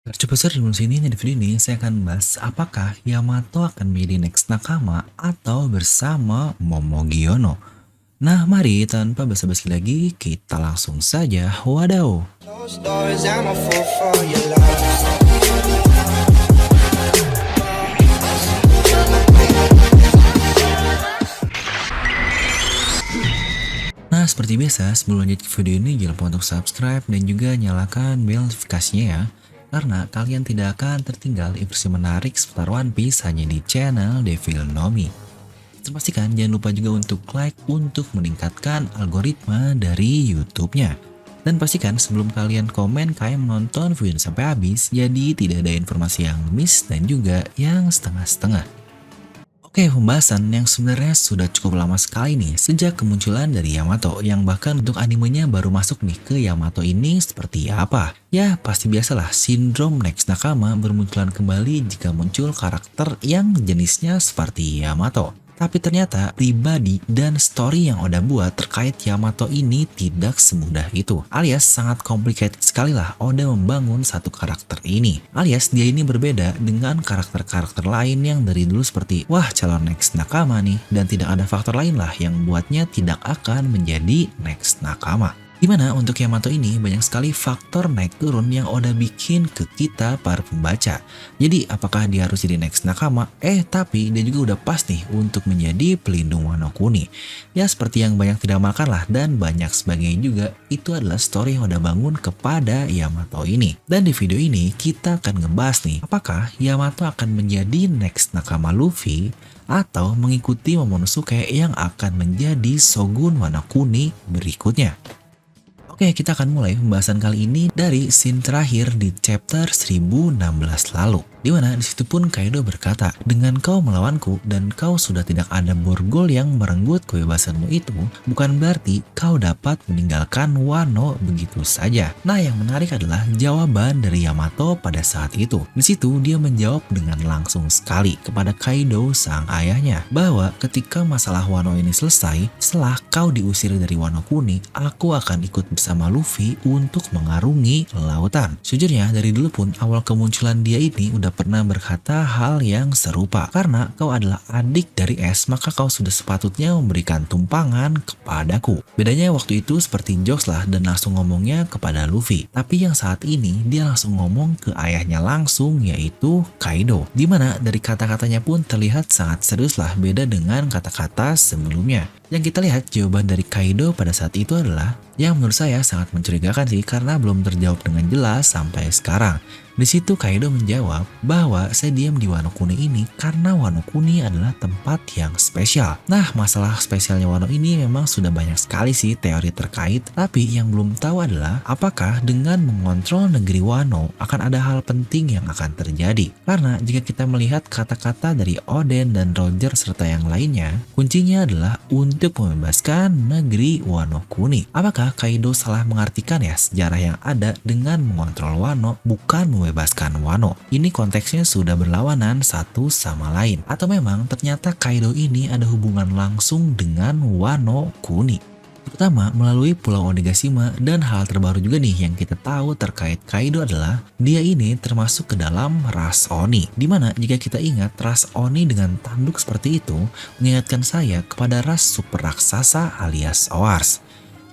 Coba di sini nih di video ini saya akan bahas apakah Yamato akan menjadi next Nakama atau bersama Momogiono. Nah mari tanpa basa-basi lagi kita langsung saja wadaw. Closed doors, I'm a fool for your love. Nah seperti biasa sebelum lanjut ke video ini jangan lupa untuk subscribe dan juga nyalakan bel notifikasinya ya. Karena kalian tidak akan tertinggal informasi menarik seputar One Piece hanya di channel Devil Nomi. Pastikan jangan lupa juga untuk like untuk meningkatkan algoritma dari YouTube-nya. Dan pastikan sebelum kalian komen kalian menonton video ini sampai habis, jadi tidak ada informasi yang miss dan juga yang setengah-setengah. Oke, pembahasan yang sebenarnya sudah cukup lama sekali nih sejak kemunculan dari Yamato yang bahkan untuk animenya baru masuk nih ke Yamato ini seperti apa. Ya pasti biasalah sindrom Next Nakama bermunculan kembali jika muncul karakter yang jenisnya seperti Yamato. Tapi ternyata pribadi dan story yang Oda buat terkait Yamato ini tidak semudah itu. Alias sangat complicated sekali lah Oda membangun satu karakter ini. Alias dia ini berbeda dengan karakter-karakter lain yang dari dulu seperti wah calon next nakama nih. Dan tidak ada faktor lain lah yang membuatnya tidak akan menjadi next nakama. Dimana untuk Yamato ini banyak sekali faktor naik turun yang Oda bikin ke kita para pembaca. Jadi apakah dia harus jadi next nakama? Tapi dia juga udah pas nih untuk menjadi pelindung Wano Kuni. Ya seperti yang banyak tidak makan lah dan banyak sebagainya juga. Itu adalah story yang Oda bangun kepada Yamato ini. Dan di video ini kita akan ngebahas nih apakah Yamato akan menjadi next nakama Luffy atau mengikuti Momonosuke yang akan menjadi Shogun Wano Kuni berikutnya. Oke, kita akan mulai pembahasan kali ini dari scene terakhir di chapter 1016 lalu. Di mana disitu pun Kaido berkata, dengan kau melawanku dan kau sudah tidak ada borgol yang merenggut kebebasanmu itu, bukan berarti kau dapat meninggalkan Wano begitu saja. Nah, yang menarik adalah jawaban dari Yamato pada saat itu. Di situ dia menjawab dengan langsung sekali kepada Kaido sang ayahnya, bahwa ketika masalah Wano ini selesai, setelah kau diusir dari Wano Kuni, aku akan ikut bersama Luffy untuk mengarungi lautan. Sejujurnya dari dulu pun awal kemunculan dia ini udah pernah berkata hal yang serupa. Karena kau adalah adik dari Es, maka kau sudah sepatutnya memberikan tumpangan kepadaku. Bedanya waktu itu seperti jokes lah dan langsung ngomongnya kepada Luffy. Tapi yang saat ini dia langsung ngomong ke ayahnya langsung, yaitu Kaido. Dimana dari kata-katanya pun terlihat sangat serius lah, beda dengan kata-kata sebelumnya. Yang kita lihat jawaban dari Kaido pada saat itu adalah yang menurut saya sangat mencurigakan sih karena belum terjawab dengan jelas sampai sekarang. Di situ Kaido menjawab bahwa saya diam di Wano Kuni ini karena Wano Kuni adalah tempat yang spesial. Nah, masalah spesialnya Wano ini memang sudah banyak sekali sih teori terkait, tapi yang belum tahu adalah apakah dengan mengontrol negeri Wano akan ada hal penting yang akan terjadi. Karena jika kita melihat kata-kata dari Oden dan Roger serta yang lainnya, kuncinya adalah untuk membebaskan negeri Wano Kuni. Apakah Kaido salah mengartikan ya sejarah yang ada dengan mengontrol Wano bukan membebaskan Wano? Ini konteksnya sudah berlawanan satu sama lain. Atau memang ternyata Kaido ini ada hubungan langsung dengan Wano Kuni, terutama melalui Pulau Onigashima. Dan hal terbaru juga nih yang kita tahu terkait Kaido adalah dia ini termasuk ke dalam ras Oni. Dimana jika kita ingat ras Oni dengan tanduk seperti itu mengingatkan saya kepada ras super raksasa alias Oars.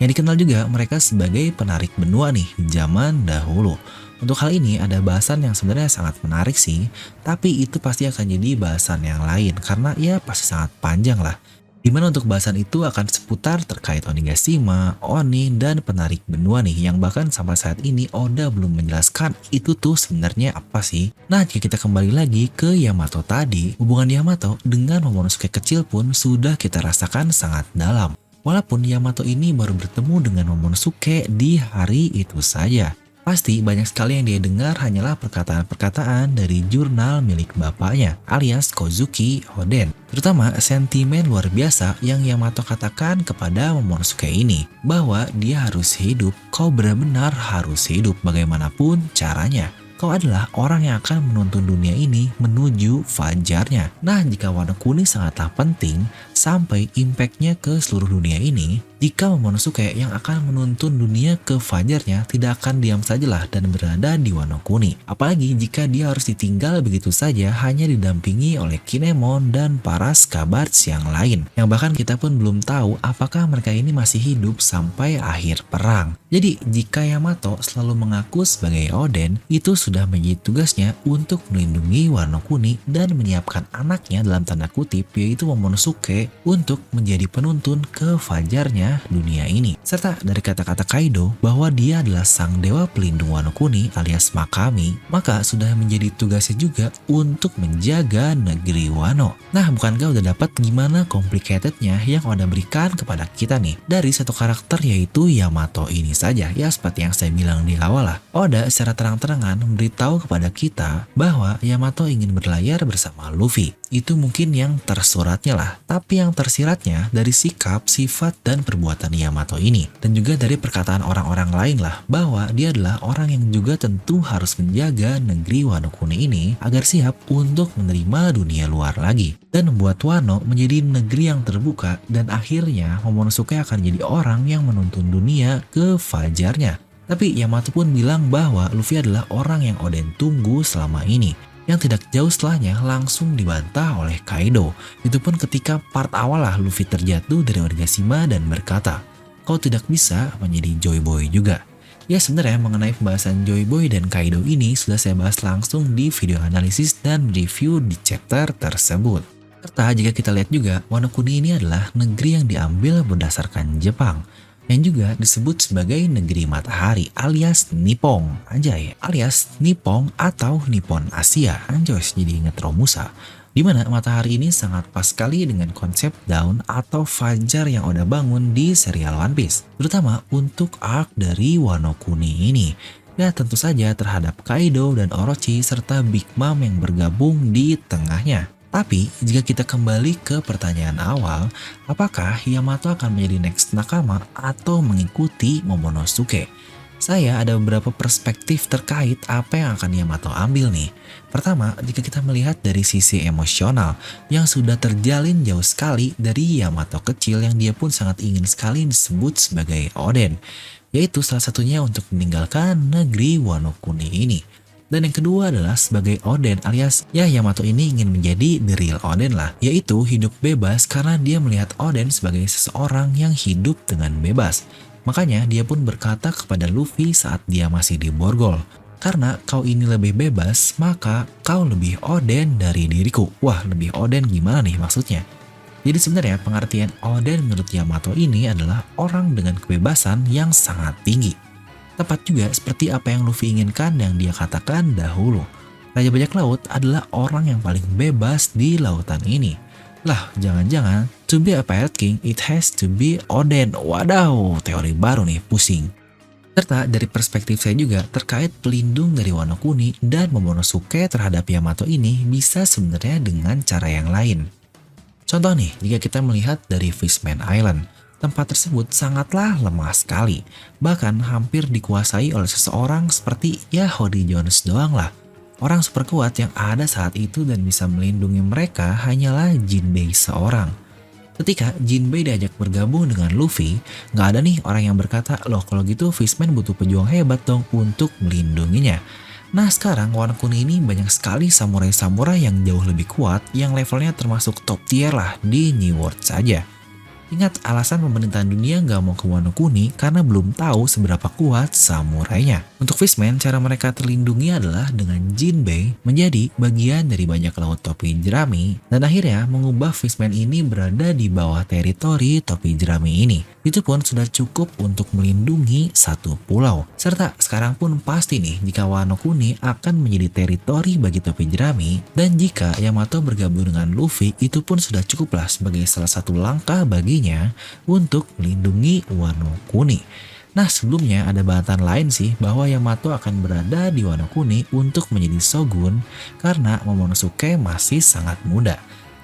Yang dikenal juga mereka sebagai penarik benua nih zaman dahulu. Untuk hal ini ada bahasan yang sebenarnya sangat menarik sih, tapi itu pasti akan jadi bahasan yang lain karena ya pasti sangat panjang lah. Dimana untuk bahasan itu akan seputar terkait Onigashima, Oni, dan penarik benua nih yang bahkan sampai saat ini Oda belum menjelaskan itu tuh sebenarnya apa sih. Nah, jika kita kembali lagi ke Yamato tadi, hubungan Yamato dengan Momonosuke kecil pun sudah kita rasakan sangat dalam. Walaupun Yamato ini baru bertemu dengan Momonosuke di hari itu saja. Pasti banyak sekali yang dia dengar hanyalah perkataan-perkataan dari jurnal milik bapaknya alias Kozuki Oden. Terutama sentimen luar biasa yang Yamato katakan kepada Momonosuke ini, bahwa dia harus hidup, kau benar-benar harus hidup bagaimanapun caranya. Kau adalah orang yang akan menuntun dunia ini menuju fajarnya. Nah, jika Wano Kuni sangatlah penting sampai impactnya ke seluruh dunia ini, Jika Momonosuke yang akan menuntun dunia ke fajarnya tidak akan diam sajalah dan berada di Wano Kuni. Apalagi jika dia harus ditinggal begitu saja hanya didampingi oleh Kinemon dan para Scabards yang lain. Yang bahkan kita pun belum tahu apakah mereka ini masih hidup sampai akhir perang. Jadi jika Yamato selalu mengaku sebagai Oden, itu sudah menjadi tugasnya untuk melindungi Wano Kuni dan menyiapkan anaknya dalam tanda kutip yaitu Momonosuke untuk menjadi penuntun ke fajarnya dunia ini. Serta dari kata-kata Kaido bahwa dia adalah sang dewa pelindung Wano Kuni alias Makami, maka sudah menjadi tugasnya juga untuk menjaga negeri Wano. Nah, bukankah udah dapat gimana complicatednya yang Oda berikan kepada kita nih dari satu karakter yaitu Yamato ini saja. Ya seperti yang saya bilang di awal lah, Oda secara terang-terangan memberitahu kepada kita bahwa Yamato ingin berlayar bersama Luffy. Itu mungkin yang tersuratnya lah, tapi yang tersiratnya dari sikap, sifat, dan perbuatan Yamato ini. Dan juga dari perkataan orang-orang lain lah, bahwa dia adalah orang yang juga tentu harus menjaga negeri Wano Kuni ini agar siap untuk menerima dunia luar lagi. Dan membuat Wano menjadi negeri yang terbuka dan akhirnya Momonosuke akan jadi orang yang menuntun dunia ke fajarnya. Tapi Yamato pun bilang bahwa Luffy adalah orang yang Oden tunggu selama ini. Yang tidak jauh setelahnya langsung dibantah oleh Kaido. Itu pun ketika part awal lah Luffy terjatuh dari Onigashima dan berkata, "Kau tidak bisa menjadi Joy Boy juga." Ya sebenarnya mengenai pembahasan Joy Boy dan Kaido ini sudah saya bahas langsung di video analisis dan review di chapter tersebut. Serta jika kita lihat juga, Wano Kuni ini adalah negeri yang diambil berdasarkan Jepang, yang juga disebut sebagai negeri matahari alias Nippon, anjay, alias Nippon atau Nippon Asia, anjay, jadi inget Romusa. Dimana matahari ini sangat pas sekali dengan konsep dawn atau fajar yang Oda bangun di serial One Piece, terutama untuk arc dari Wano Kuni ini. Ya tentu saja terhadap Kaido dan Orochi serta Big Mom yang bergabung di tengahnya. Tapi jika kita kembali ke pertanyaan awal, apakah Yamato akan menjadi next nakama atau mengikuti Momonosuke? Saya ada beberapa perspektif terkait apa yang akan Yamato ambil nih. Pertama, jika kita melihat dari sisi emosional yang sudah terjalin jauh sekali dari Yamato kecil yang dia pun sangat ingin sekali disebut sebagai Oden, yaitu salah satunya untuk meninggalkan negeri Wano Kuni ini. Dan yang kedua adalah sebagai Oden alias ya Yamato ini ingin menjadi the real Oden lah, yaitu hidup bebas karena dia melihat Oden sebagai seseorang yang hidup dengan bebas. Makanya dia pun berkata kepada Luffy saat dia masih di Borgol, "Karena kau ini lebih bebas, maka kau lebih Oden dari diriku." Wah, lebih Oden gimana nih maksudnya? Jadi sebenarnya pengertian Oden menurut Yamato ini adalah orang dengan kebebasan yang sangat tinggi. Tepat juga seperti apa yang Luffy inginkan yang dia katakan dahulu. Raja Bajak Laut adalah orang yang paling bebas di lautan ini. Lah, jangan-jangan to be a pirate king it has to be Oden. Wadaw, teori baru nih, pusing. Serta dari perspektif saya juga terkait pelindung dari Wano Kuni dan Momonosuke terhadap Yamato ini bisa sebenarnya dengan cara yang lain. Contoh nih, jika kita melihat dari Fishman Island. Tempat tersebut sangatlah lemah sekali, bahkan hampir dikuasai oleh seseorang seperti ya Hody Jones doang lah. Orang super kuat yang ada saat itu dan bisa melindungi mereka hanyalah Jinbei seorang. Ketika Jinbei diajak bergabung dengan Luffy, nggak ada nih orang yang berkata, "Loh kalau gitu Fishman butuh pejuang hebat dong untuk melindunginya." Nah sekarang Wano Kuni ini banyak sekali samurai-samurai yang jauh lebih kuat yang levelnya termasuk top tier lah di New World saja. Ingat alasan pemerintahan dunia nggak mau ke Wano Kuni karena belum tahu seberapa kuat samurainya. Untuk Fishman, cara mereka terlindungi adalah dengan Jinbei menjadi bagian dari bajak laut topi jerami dan akhirnya mengubah Fishman ini berada di bawah teritori topi jerami ini. Itu pun sudah cukup untuk melindungi satu pulau. Serta sekarang pun pasti nih jika Wano Kuni akan menjadi teritori bagi topi jerami dan jika Yamato bergabung dengan Luffy itu pun sudah cukuplah sebagai salah satu langkah baginya untuk melindungi Wano Kuni. Nah sebelumnya ada bahasan lain sih bahwa Yamato akan berada di Wano Kuni untuk menjadi shogun karena Momonosuke masih sangat muda.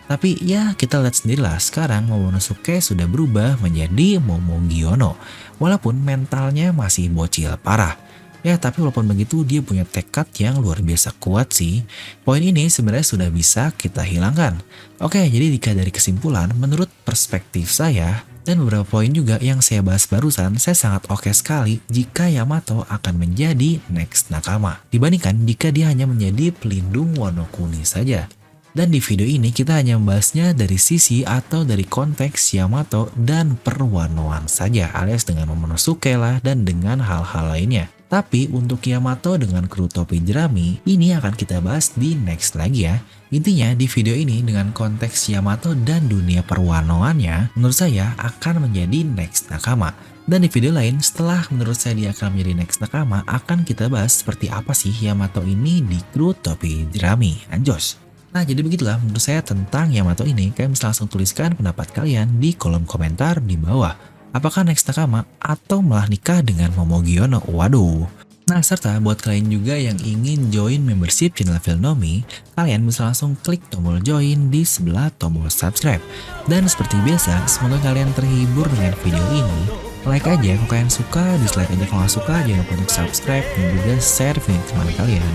Tapi ya kita lihat sendirilah sekarang Momonosuke sudah berubah menjadi Momogiono walaupun mentalnya masih bocil parah. Ya tapi walaupun begitu dia punya tekad yang luar biasa kuat sih. Poin ini sebenarnya sudah bisa kita hilangkan. Oke, jadi jika dari kesimpulan menurut perspektif saya Dan beberapa poin juga yang saya bahas barusan, saya sangat oke sekali jika Yamato akan menjadi next Nakama. Dibandingkan jika dia hanya menjadi pelindung Wano Kuni saja. Dan di video ini kita hanya membahasnya dari sisi atau dari konteks Yamato dan perwanoan saja, alias dengan Momonosuke lah dan dengan hal-hal lainnya. Tapi untuk Yamato dengan kru topi jerami, ini akan kita bahas di next lagi ya. Intinya di video ini dengan konteks Yamato dan dunia perwanoannya, menurut saya akan menjadi next Nakama. Dan di video lain, setelah menurut saya dia akan menjadi next Nakama, akan kita bahas seperti apa sih Yamato ini di kru topi jerami. Anjos! Nah, jadi begitulah menurut saya tentang Yamato ini. Kalian bisa langsung tuliskan pendapat kalian di kolom komentar di bawah. Apakah next Nakama atau malah nikah dengan Momogiono? Waduh. Nah, serta buat kalian juga yang ingin join membership channel Filnomi, kalian bisa langsung klik tombol join di sebelah tombol subscribe. Dan seperti biasa, semoga kalian terhibur dengan video ini. Like aja kalau kalian suka, dislike aja kalau nggak suka, jangan lupa untuk subscribe dan juga share video ke teman kalian.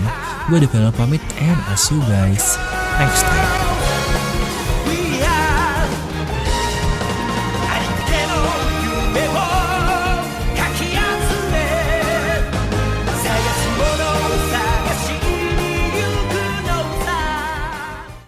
Gue The Film pamit and I'll see you guys next time.